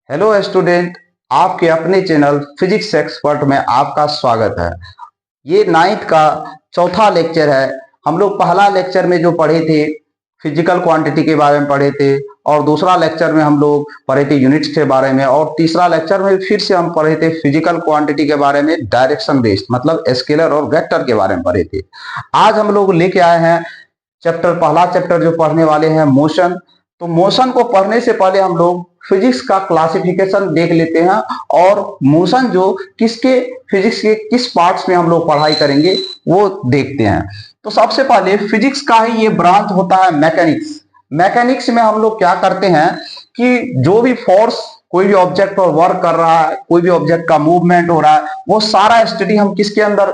Hello student, आपके अपने channel physics expert में आपका स्वागत है। ये नाइन्थ का चौथा लेक्चर है। हम लोग पहला लेक्चर में जो पढ़े थे फिजिकल क्वांटिटी के बारे में पढ़े थे, और दूसरा लेक्चर में हम लोग पढ़े थे यूनिट्स के बारे में, और तीसरा लेक्चर में फिर से हम पढ़े थे फिजिकल क्वांटिटी के बारे में, डायरेक्शन बेस्ड मतलब स्केलर और वेक्टर के बारे में पढ़े थे। आज हम लोग लेके आए हैं पहला चैप्टर जो पढ़ने वाले हैं मोशन। तो मोशन को पढ़ने से पहले हम लोग फिजिक्स का क्लासिफिकेशन देख लेते हैं, और मोशन जो फिजिक्स के किस पार्ट्स में हम लोग पढ़ाई करेंगे वो देखते हैं। तो सबसे पहले फिजिक्स का ही ये ब्रांच होता है मैकेनिक्स। मैकेनिक्स में हम लोग क्या करते हैं कि जो भी फोर्स कोई भी ऑब्जेक्ट पर वर्क कर रहा है, कोई भी ऑब्जेक्ट का मूवमेंट हो रहा है, वो सारा स्टडी हम किसके अंदर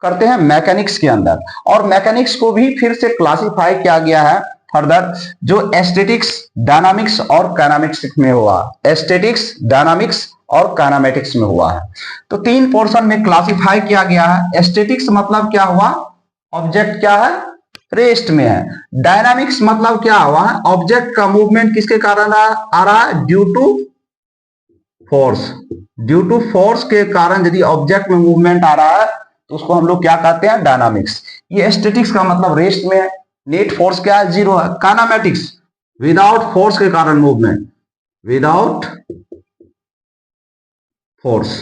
करते हैं? मैकेनिक्स के अंदर। और मैकेनिक्स को भी फिर से क्लासिफाई किया गया है फर्दर, जो एस्थेटिक्स, डायनामिक्स और काइनेमेटिक्स में हुआ। एस्थेटिक्स, डायनामिक्स और काइनेमेटिक्स में हुआ है। तो तीन पोर्शन में क्लासिफाई किया गया है। एस्थेटिक्स मतलब क्या हुआ? ऑब्जेक्ट क्या है? रेस्ट में है। डायनामिक्स मतलब क्या हुआ? ऑब्जेक्ट का मूवमेंट किसके कारण आ रहा है? Due to force. Due to force के कारण यदि ऑब्जेक्ट में मूवमेंट आ रहा है तो उसको हम लोग क्या कहते हैं? डायनामिक्स। ये एस्थेटिक्स का मतलब रेस्ट में है, नेट फोर्स क्या है? जीरो है। काइनेमेटिक्स विदाउट फोर्स के कारण movement, without force.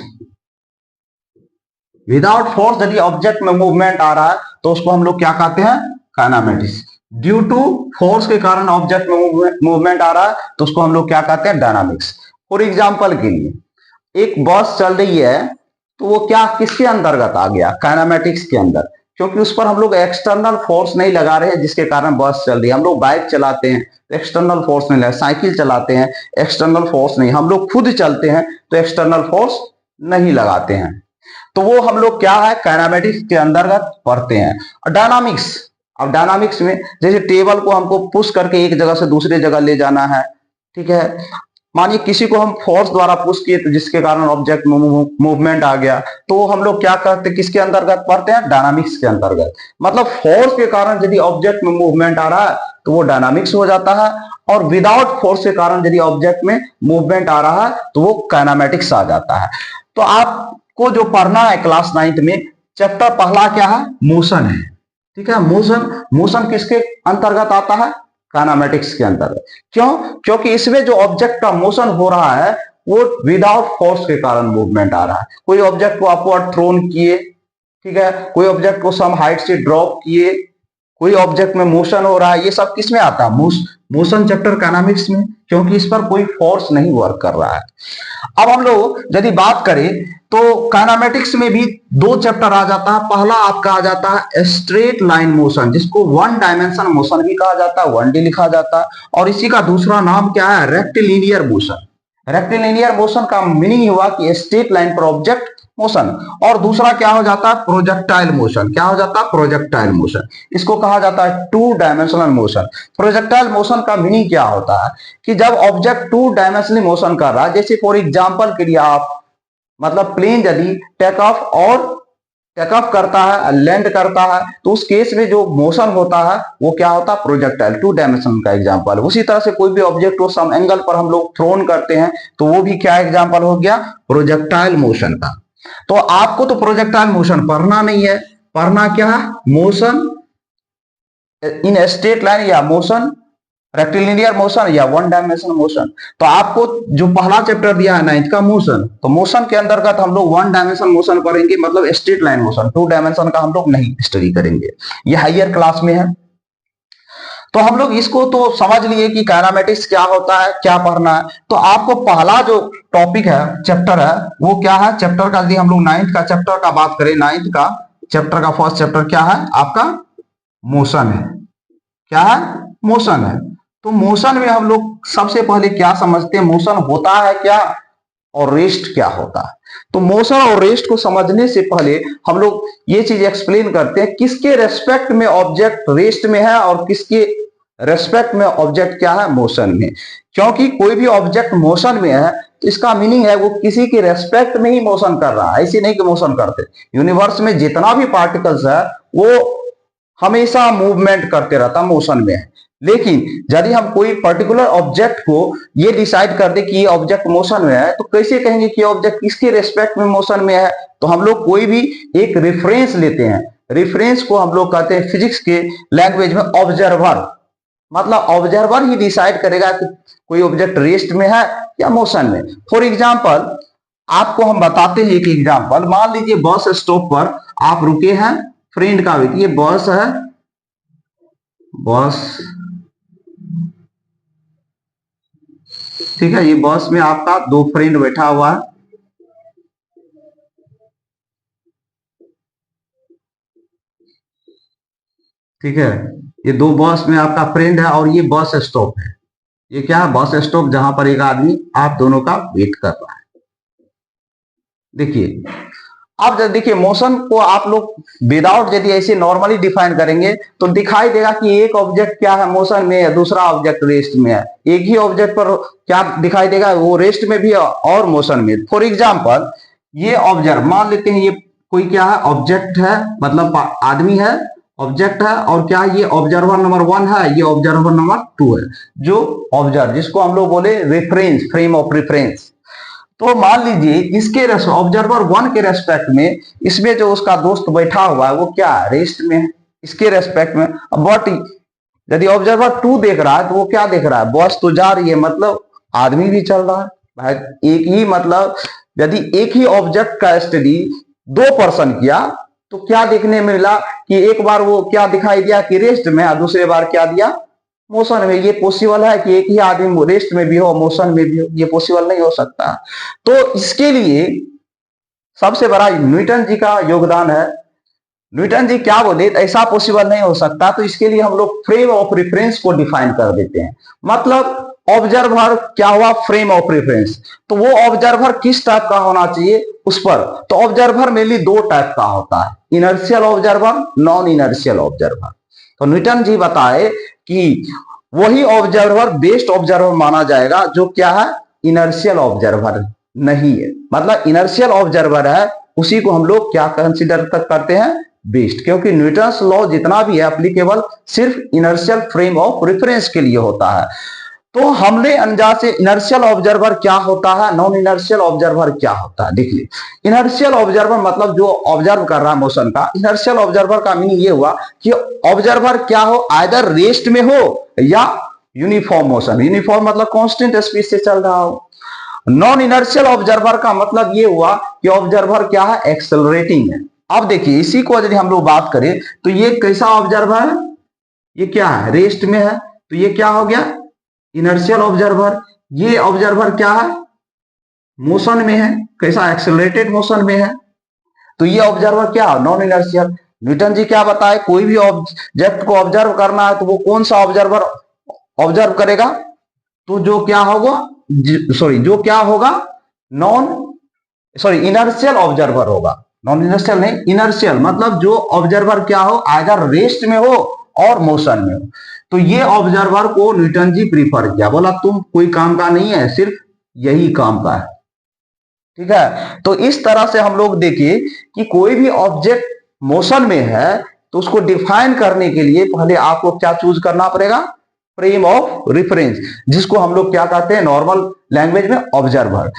Without force यदि ऑब्जेक्ट में मूवमेंट आ रहा है तो उसको हम लोग क्या कहते हैं? काइनेमेटिक्स। ड्यू टू फोर्स के कारण ऑब्जेक्ट में मूवमेंट आ रहा है तो उसको हम लोग क्या कहते हैं? डायनामिक्स। फॉर एग्जांपल के लिए एक बस चल रही है तो वो क्या किसके अंतर्गत आ गया? काइनेमेटिक्स के अंदर, क्योंकि उस पर हम लोग एक्सटर्नल फोर्स नहीं लगा रहे हैं जिसके कारण बस चल रही है। हम लोग बाइक चलाते हैं तो एक्सटर्नल फोर्स नहीं लगा, साइकिल चलाते हैं एक्सटर्नल फोर्स नहीं, हम लोग खुद चलते हैं तो एक्सटर्नल फोर्स नहीं लगाते हैं। तो वो हम लोग क्या है? काइनेमेटिक्स के अंतर्गत पढ़ते हैं। और डायनामिक्स, अब डायनामिक्स में जैसे टेबल को हमको पुश करके एक जगह से दूसरी जगह ले जाना है, ठीक है। मानिए किसी को हम फोर्स द्वारा पुश किए तो जिसके कारण ऑब्जेक्ट में मूवमेंट आ गया, तो हम लोग क्या करते हैं? किसके अंतर्गत पढ़ते हैं? डायनामिक्स के अंतर्गत। मतलब फोर्स के कारण यदि ऑब्जेक्ट में मूवमेंट आ रहा है तो वो डायनामिक्स हो जाता है, और विदाउट फोर्स के कारण यदि ऑब्जेक्ट में मूवमेंट आ रहा है तो वो काइनेमेटिक्स आ जाता है। तो आपको जो पढ़ना है क्लास 9th में, चैप्टर पहला क्या है? मोशन है, ठीक है। मोशन, मोशन किसके अंतर्गत आता है? काइनेमेटिक्स के अंतर्गत। क्यों? क्योंकि इसमें जो ऑब्जेक्ट का मोशन हो रहा है वो विदाउट फोर्स के कारण मूवमेंट आ रहा है। कोई ऑब्जेक्ट को अपवर्ड थ्रोन किए, ठीक है, कोई ऑब्जेक्ट को सम हाइट से ड्रॉप किए, कोई ऑब्जेक्ट में मोशन हो रहा है, ये सब किस में आता है? मोशन चैप्टर काइनेमिक्स में, क्योंकि इस पर कोई फोर्स नहीं वर्क कर रहा है। अब हम लोग यदि बात करें तो काइनेमेटिक्स में भी दो चैप्टर आ जाता है। पहला आपका आ जाता है स्ट्रेट लाइन मोशन, जिसको वन डायमेंशन मोशन भी कहा जाता है, 1D लिखा जाता है। और इसी का दूसरा नाम क्या है? Rectilinear motion. रेक्टिलिनियर मोशन का मीनिंग हुआ कि स्ट्रेट लाइन पर ऑब्जेक्ट मोशन। और दूसरा क्या हो जाता है? Projectile motion. क्या हो जाता है? Projectile motion. इसको कहा जाता है two dimensional motion. Projectile motion का मीनिंग क्या होता है कि जब ऑब्जेक्ट टू डायमेंशनल मोशन कर रहा है, जैसे फॉर एग्जांपल के लिए आप मतलब प्लेन यदि टेक ऑफ करता है, लैंड करता है, तो उस केस में जो मोशन होता है वो क्या होता है? प्रोजेक्टाइल, टू डायमेंशन का एग्जांपल। उसी तरह से कोई भी ऑब्जेक्ट को सम एंगल पर हम लोग थ्रोन करते हैं तो वो भी क्या एग्जांपल हो गया? प्रोजेक्टाइल मोशन का। तो आपको तो प्रोजेक्टाइल मोशन पढ़ना नहीं है, पढ़ना क्या है? मोशन इन स्ट्रेट लाइन, या मोशन रेक्टिलिनियर मोशन, या वन डायमेंशनल मोशन। तो आपको जो पहला चैप्टर दिया है 9th का मोशन, तो मोशन के अंतर्गत हम लोग वन डायमेंशनल मोशन पढ़ेंगे, मतलब straight line motion. Two dimension का हम लोग नहीं स्टडी करेंगे, ये हायर क्लास में है। तो हम लोग इसको तो समझ लिए कि काइनेमेटिक्स क्या होता है, क्या पढ़ना है। तो आपको पहला जो टॉपिक है, चैप्टर है, वो क्या है? चैप्टर का यदि हम लोग 9th का चैप्टर का बात करें, 9th का चैप्टर का फर्स्ट चैप्टर क्या है आपका? मोशन है। क्या है? मोशन है। तो मोशन में हम लोग सबसे पहले क्या समझते हैं? मोशन होता है क्या, और रेस्ट क्या होता है। तो मोशन और रेस्ट को समझने से पहले हम लोग ये चीज एक्सप्लेन करते हैं, किसके रेस्पेक्ट में ऑब्जेक्ट रेस्ट में है और किसके रेस्पेक्ट में ऑब्जेक्ट क्या है? मोशन में। क्योंकि कोई भी ऑब्जेक्ट मोशन में है तो इसका मीनिंग है वो किसी के रेस्पेक्ट में ही मोशन कर रहा है, ऐसे नहीं कि मोशन करते। यूनिवर्स में जितना भी पार्टिकल्स है वो हमेशा मूवमेंट करते रहता, मोशन में है। लेकिन यदि हम कोई पर्टिकुलर ऑब्जेक्ट को ये डिसाइड कर दे कि ये ऑब्जेक्ट मोशन में है, तो कैसे कहेंगे कि ऑब्जेक्ट किसके रेस्पेक्ट में मोशन में है? तो हम लोग कोई भी एक रेफरेंस लेते हैं, रेफरेंस को हम लोग कहते हैं फिजिक्स के लैंग्वेज में ऑब्जर्वर। मतलब ऑब्जर्वर ही डिसाइड करेगा कि कोई ऑब्जेक्ट रेस्ट में है या मोशन में। फॉर एग्जाम्पल आपको हम बताते हैं एक एग्जाम्पल। मान लीजिए बस स्टॉप पर आप रुके हैं, फ्रेंड का वेट, ये बस है, बस, ठीक है, ये बस में आपका दो फ्रेंड बैठा हुआ है, ठीक है, ये दो बस में आपका फ्रेंड है और ये बस स्टॉप है। ये क्या है? बस स्टॉप, जहां पर एक आदमी आप दोनों का वेट कर रहा है। देखिए, अब जब देखिए मोशन को आप लोग विदाउट यदि ऐसे नॉर्मली डिफाइन करेंगे तो दिखाई देगा कि एक ऑब्जेक्ट क्या है, मोशन में है, दूसरा ऑब्जेक्ट रेस्ट में है। एक ही ऑब्जेक्ट पर क्या दिखाई देगा, वो रेस्ट में भी है और मोशन में। फॉर एग्जाम्पल ये ऑब्जर्व मान लेते हैं, ये कोई क्या है, ऑब्जेक्ट है, मतलब आदमी है, ऑब्जेक्ट है, और क्या ये ऑब्जर्वर नंबर 1 है, ये ऑब्जर्वर नंबर 2 है। जो ऑब्जर्व, जिसको हम लोग बोले रेफरेंस, फ्रेम ऑफ रेफरेंस। तो मान लीजिए इसके ऑब्जर्वर 1 के रेस्पेक्ट में इसमें जो उसका दोस्त बैठा हुआ है वो क्या है, रेस्ट में है, इसके रेस्पेक्ट में। बट यदि ऑब्जर्वर 2 देख रहा है तो वो क्या देख रहा है, बस तो जा रही है, मतलब आदमी भी चल रहा है भाई। एक ही, मतलब यदि एक ही ऑब्जेक्ट का स्टडी दो पर्सन किया तो क्या देखने में मिला कि एक बार वो क्या दिखाई दिया कि रेस्ट में है, दूसरे बार क्या दिया, मोशन में। ये पॉसिबल है कि एक ही आदमी रेस्ट में भी हो मोशन में भी हो? ये पॉसिबल नहीं हो सकता। तो इसके लिए सबसे बड़ा न्यूटन जी का योगदान है। न्यूटन जी क्या बोले, ऐसा पॉसिबल नहीं हो सकता, तो इसके लिए हम लोग फ्रेम ऑफ रेफरेंस को डिफाइन कर देते हैं। मतलब ऑब्जर्वर क्या हुआ, फ्रेम ऑफ रेफरेंस। तो वो ऑब्जर्वर किस टाइप का होना चाहिए उस पर, तो ऑब्जर्वर मेनली दो टाइप का होता है, inertial observer, non inertial observer. तो न्यूटन जी बताए कि वही ऑब्जर्वर बेस्ट ऑब्जर्वर माना जाएगा जो क्या है, इनर्शियल ऑब्जर्वर नहीं है। मतलब इनर्शियल ऑब्जर्वर है उसी को हम लोग क्या कंसिडर करते हैं, बेस्ट, क्योंकि न्यूटन्स लॉ जितना भी है एप्लीकेबल सिर्फ इनर्शियल फ्रेम ऑफ रेफरेंस के लिए होता है। तो हमने अंदाज से इनर्शियल ऑब्जर्वर क्या होता है, नॉन इनर्शियल ऑब्जर्वर क्या होता है देख लीजिए। इनर्शियल ऑब्जर्वर मतलब जो ऑब्जर्व कर रहा है मोशन का। इनर्शियल ऑब्जर्वर का मीनिंग ये हुआ कि ऑब्जर्वर क्या हो, आइदर रेस्ट में हो या यूनिफॉर्म मोशन, यूनिफॉर्म मतलब कांस्टेंट स्पीड से चल रहा हो। नॉन इनर्शियल ऑब्जर्वर का मतलब ये हुआ कि ऑब्जर्वर क्या है, एक्सेलरेटिंग है। अब देखिए इसी को यदि हम लोग बात करें तो ये कैसा ऑब्जर्वर है, ये क्या है, रेस्ट में है, तो ये क्या हो गया, इनर्शियल ऑब्जर्वर। ये ऑब्जर्वर क्या है, मोशन में है, कैसा, एक्सेलरेटेड मोशन में है, तो ये ऑब्जर्वर क्या है, नॉन इनर्शियल। न्यूटन जी क्या बताए, कोई भी ऑब्जेक्ट को ऑब्जर्व करना है तो वो कौन सा ऑब्जर्वर ऑब्जर्व करेगा, तो जो क्या होगा, जो क्या होगा, इनर्शियल ऑब्जर्वर होगा। नॉन इनर्शियल नहीं, इनर्शियल मतलब जो ऑब्जर्वर क्या हो, आइदर रेस्ट में हो और मोशन में हो। तो ये ऑब्जर्वर को न्यूटन जी प्रीफर किया, बोला तुम कोई काम का नहीं है, सिर्फ यही काम का है, ठीक है। तो इस तरह से हम लोग देखिए कि कोई भी ऑब्जेक्ट मोशन में है तो उसको डिफाइन करने के लिए पहले आपको क्या चूज करना पड़ेगा, फ्रेम ऑफ रेफरेंस, जिसको हम लोग क्या कहते हैं नॉर्मल लैंग्वेज में ऑब्जर्वर।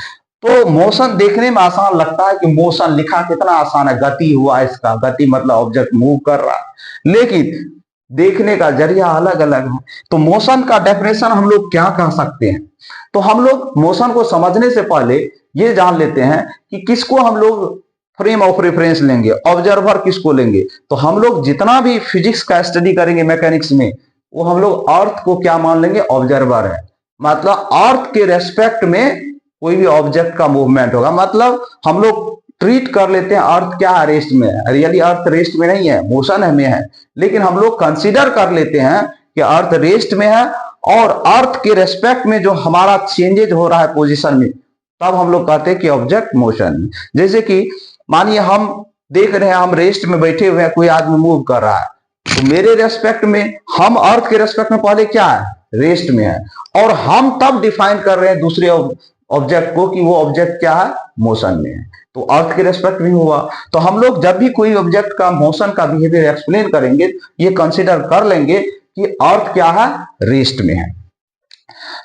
तो मोशन देखने में आसान लगता है कि मोशन लिखा कितना आसान है, गति हुआ इसका, गति मतलब ऑब्जेक्ट मूव कर रहा है, लेकिन देखने का जरिया अलग अलग है। तो मोशन का डेफिनेशन हम लोग क्या कह सकते हैं, तो हम लोग मोशन को समझने से पहले ये जान लेते हैं कि किसको हम लोग फ्रेम ऑफ रेफरेंस लेंगे, ऑब्जर्वर किसको लेंगे। तो हम लोग जितना भी फिजिक्स का स्टडी करेंगे मैकेनिक्स में, वो हम लोग अर्थ को क्या मान लेंगे, ऑब्जर्वर है। मतलब अर्थ के रेस्पेक्ट में कोई भी ऑब्जेक्ट का मूवमेंट होगा, मतलब हम लोग ट्रीट कर लेते हैं अर्थ क्या है, रेस्ट में है। रियली अर्थ रेस्ट में नहीं है, मोशन में है, लेकिन हम लोग कंसीडर कर लेते हैं कि अर्थ रेस्ट में है और अर्थ के रेस्पेक्ट में जो हमारा चेंजेज हो रहा है पोजीशन में, तब हम लोग कहते हैं कि ऑब्जेक्ट मोशन में। जैसे कि मानिए हम देख रहे हैं, हम रेस्ट में बैठे हुए हैं, कोई आदमी मूव कर रहा है, तो मेरे रेस्पेक्ट में, हम अर्थ के रेस्पेक्ट में पहले क्या है, रेस्ट में है, और हम तब डिफाइन कर रहे हैं दूसरे ऑब्जेक्ट को कि वो ऑब्जेक्ट क्या है, मोशन में है, तो अर्थ के रेस्पेक्ट में हुआ। तो हम लोग जब भी कोई ऑब्जेक्ट का मोशन का बिहेवियर एक्सप्लेन करेंगे, ये कंसिडर कर लेंगे कि अर्थ क्या है, रेस्ट में है।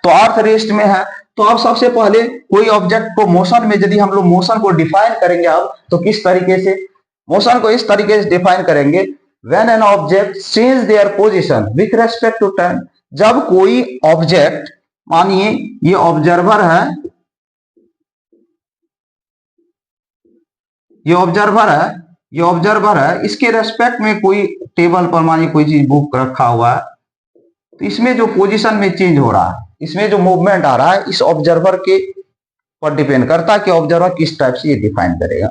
तो अर्थ रेस्ट में है, तो अब सबसे पहले कोई ऑब्जेक्ट को मोशन में, यदि हम लोग मोशन को डिफाइन करेंगे अब, तो किस तरीके से मोशन को इस तरीके से डिफाइन करेंगे, when an object change their position with respect to time. जब कोई ऑब्जेक्ट, मानिए ये ऑब्जर्वर है, ये ऑब्जर्वर है, इसके रेस्पेक्ट में कोई टेबल पर मानिए कोई चीज बुक रखा हुआ है, तो इसमें जो पोजीशन में चेंज हो रहा है, इसमें जो मूवमेंट आ रहा है, इस ऑब्जर्वर के पर डिपेंड करता है कि ऑब्जर्वर किस टाइप से ये डिफाइन करेगा।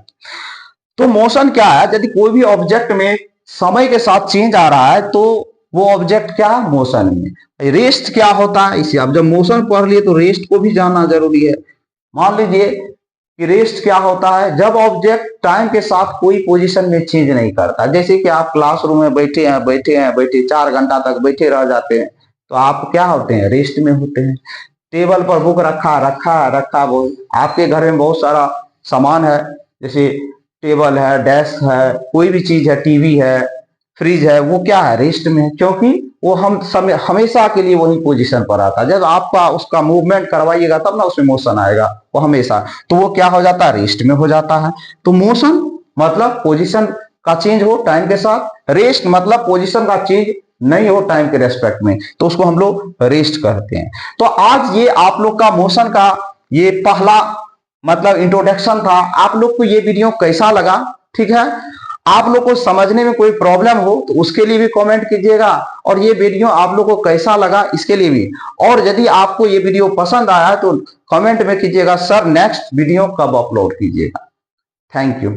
तो मोशन क्या है, यदि कोई भी ऑब्जेक्ट में समय के साथ चेंज आ रहा है तो वो ऑब्जेक्ट क्या है, मोशन में। रेस्ट क्या होता है, इसे अब जब मोशन पढ़ लिए तो रेस्ट को भी जानना जरूरी है। मान लीजिए कि रेस्ट क्या होता है, जब ऑब्जेक्ट टाइम के साथ कोई पोजीशन में चेंज नहीं करता। जैसे कि आप क्लासरूम में बैठे 4 घंटा तक बैठे रह जाते हैं, तो आप क्या होते हैं, रेस्ट में होते हैं। टेबल पर बुक रखा वो, आपके घर में बहुत सारा सामान है, जैसे टेबल है, डेस्क है, कोई भी चीज है, टीवी है, फ्रिज है, वो क्या है, रेस्ट में है, क्योंकि वो हम समय हमेशा के लिए वही पोजीशन पर आता है। जब आपका उसका मूवमेंट करवाइएगा तब ना उसमें मोशन आएगा, वो हमेशा, तो वो क्या हो जाता है, रेस्ट में हो जाता है। तो मोशन मतलब पोजीशन का चेंज हो टाइम के साथ, रेस्ट मतलब पोजीशन का चेंज नहीं हो टाइम के रेस्पेक्ट में, तो उसको हम लोग रेस्ट कहते हैं। तो आज ये आप लोग का मोशन का ये पहला मतलब इंट्रोडक्शन था। आप लोग को ये वीडियो कैसा लगा, ठीक है, आप लोग को समझने में कोई प्रॉब्लम हो तो उसके लिए भी कमेंट कीजिएगा, और ये वीडियो आप लोग को कैसा लगा इसके लिए भी। और यदि आपको ये वीडियो पसंद आया तो कमेंट में कीजिएगा, सर नेक्स्ट वीडियो कब अपलोड कीजिएगा। Thank you.